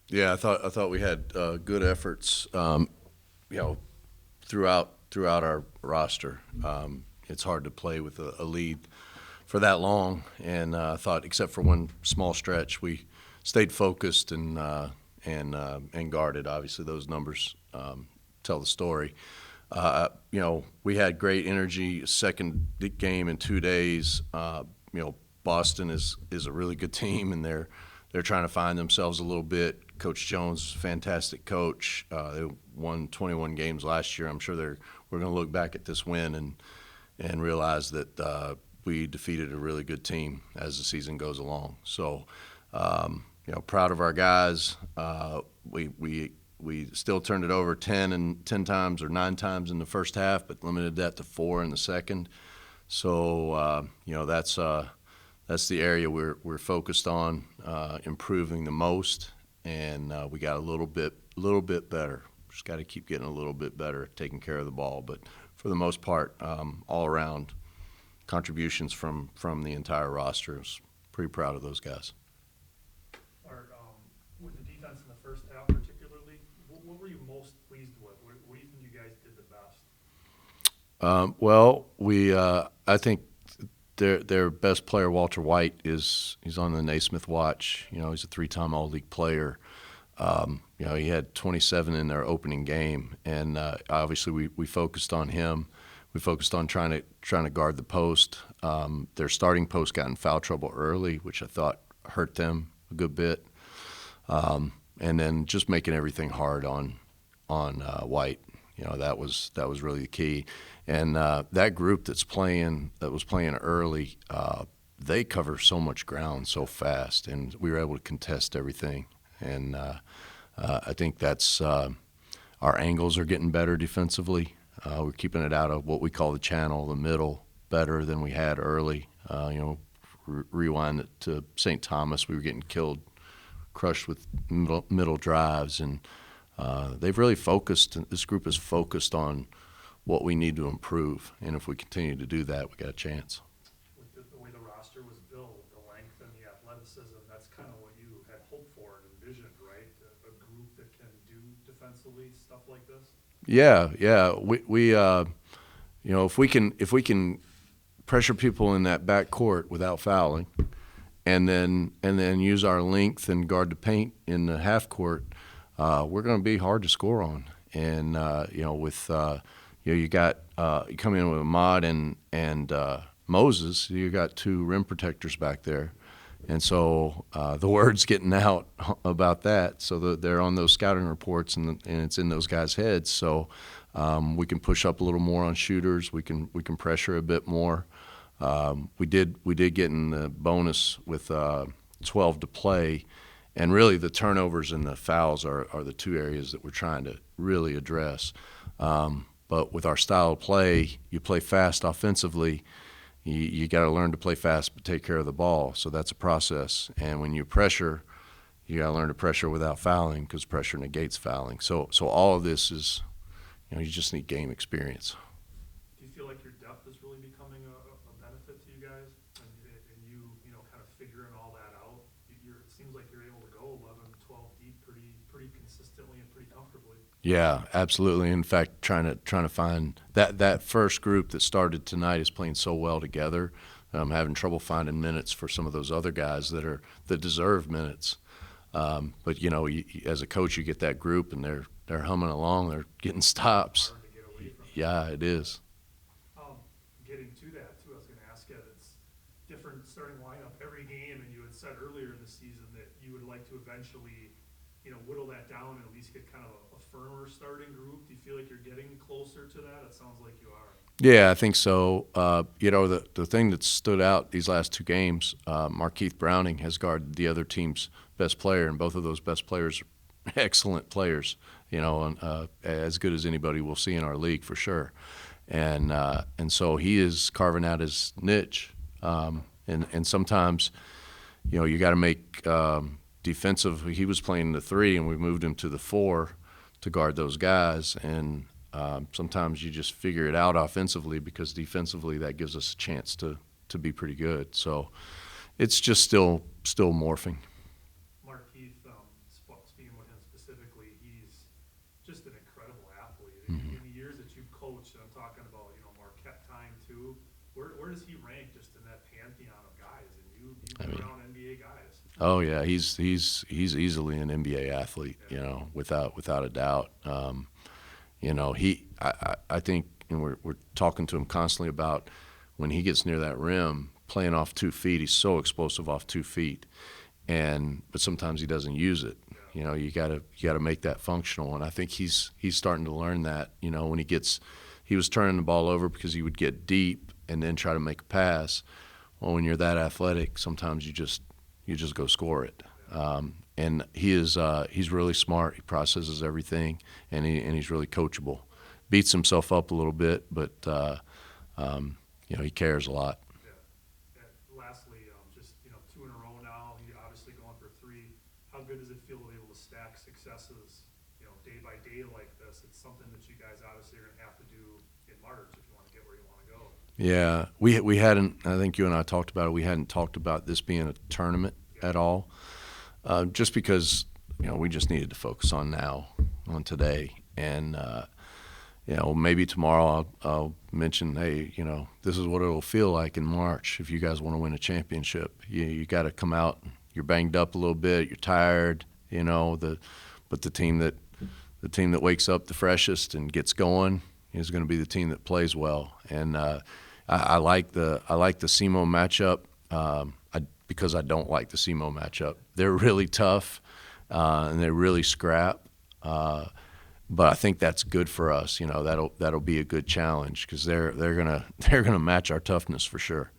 Yeah, I thought we had good efforts, you know, throughout our roster. It's hard to play with a lead for that long, and I thought, except for one small stretch, we stayed focused and guarded. Obviously, those numbers tell the story. We had great energy. Second game in 2 days. Boston is a really good team, and they're trying to find themselves a little bit. Coach Jones, fantastic coach. They won 21 games last year. I'm sure we're going to look back at this win and realize that we defeated a really good team as the season goes along. So, proud of our guys. We still turned it over 10 times or 9 times in the first half, but limited that to 4 in the second. So that's the area we're focused on improving the most, and we got a little bit better. Just got to keep getting a little bit better at taking care of the ball. But for the most part, all around contributions from the entire roster. I was pretty proud of those guys. Art, with the defense in the first half particularly, what were you most pleased with? What do you think you guys did the best? I think their best player, Walter White, he's on the Naismith watch. He's a 3-time All-League player. He had 27 in their opening game, and obviously we focused on him. We focused on trying to guard the post. Their starting post got in foul trouble early, which I thought hurt them a good bit. And then just making everything hard on White. That was really the key. And that group that was playing early, they cover so much ground so fast, and we were able to contest everything. And I think that's our angles are getting better defensively. We're keeping it out of what we call the channel, the middle, better than we had early. Rewind it to St. Thomas, we were getting crushed with middle drives, and they've really focused. This group is focused on what we need to improve, and if we continue to do that, we got a chance. With the way the roster was built, the length and the athleticism, that's kind of what you had hoped for and envisioned, right? A group that can do defensively stuff like this. Yeah. If we can pressure people in that back court without fouling, and then use our length and guard the paint in the half court, we're going to be hard to score on. And you come in with Ahmad and Moses, you got 2 rim protectors back there. And so the word's getting out about that. So they're on those scouting reports, and it's in those guys' heads. So we can push up a little more on shooters. We can pressure a bit more. We did get in the bonus with 12 to play, and really the turnovers and the fouls are the 2 areas that we're trying to really address. But with our style of play, you play fast offensively. You got to learn to play fast but take care of the ball. So that's a process. And when you pressure, you got to learn to pressure without fouling, because pressure negates fouling. So all of this is, you just need game experience. Do you feel like your depth is really becoming a benefit to you guys, and you kind of figuring all that out? It seems like you're able to go 11, 12 deep pretty consistently and pretty comfortably. Yeah, absolutely. In fact, trying to find that first group that started tonight is playing so well together. I'm having trouble finding minutes for some of those other guys that deserve minutes. But as a coach, you get that group, and they're humming along. They're getting stops. Hard to get away from. Yeah, it is. Getting to that too, I was going to ask you. It's different starting lineup every game, and you had said earlier in the season that you would like to eventually, whittle that down and at least get kind of a firmer starting group. Do you feel like you're getting closer to that? It sounds like you are. Yeah, I think so. The thing that stood out these last 2 games, Markeith Browning has guarded the other team's best player, and both of those best players are excellent players. As good as anybody we'll see in our league for sure. And so he is carving out his niche. And sometimes, you got to make defensive. He was playing the 3, and we moved him to the 4 to guard those guys. And sometimes you just figure it out offensively, because defensively that gives us a chance to be pretty good. So it's just still morphing. Markeith, speaking with specifically, he's just an incredible athlete. Mm-hmm. In the years that you've coached, and I'm talking about, you know, Marquette time too, where does he rank just in that pantheon of guys? And you've been around NBA guys. Oh yeah, he's easily an NBA athlete, you know, without a doubt. You know, I think, and we're talking to him constantly about when he gets near that rim, playing off 2 feet. He's so explosive off 2 feet, but sometimes he doesn't use it. You know, you gotta make that functional, and I think he's starting to learn that. You know, when he was turning the ball over because he would get deep and then try to make a pass. Well, when you're that athletic, sometimes you just go score it. And he's really smart. He processes everything, and he's really coachable. Beats himself up a little bit, but you know, he cares a lot. Yeah. And lastly, just, you know, 2 in a row now. You're obviously going for 3. How good does it feel to be able to stack successes, you know, day by day like this? It's something that you guys obviously are going to have to do in March if you want to get where you want to go. Yeah, we hadn't. I think you and I talked about it. We hadn't talked about this being a tournament at all, just because, you know, we just needed to focus on today, and you know, maybe tomorrow I'll mention, hey, you know, this is what it'll feel like in March if you guys want to win a championship. You got to come out. You're banged up a little bit. You're tired, you know. But the team that wakes up the freshest and gets going is going to be the team that plays well. And I like the SEMO matchup because I don't like the SEMO matchup. They're really tough and they really scrap. But I think that's good for us. You know, that'll be a good challenge because they're gonna match our toughness for sure.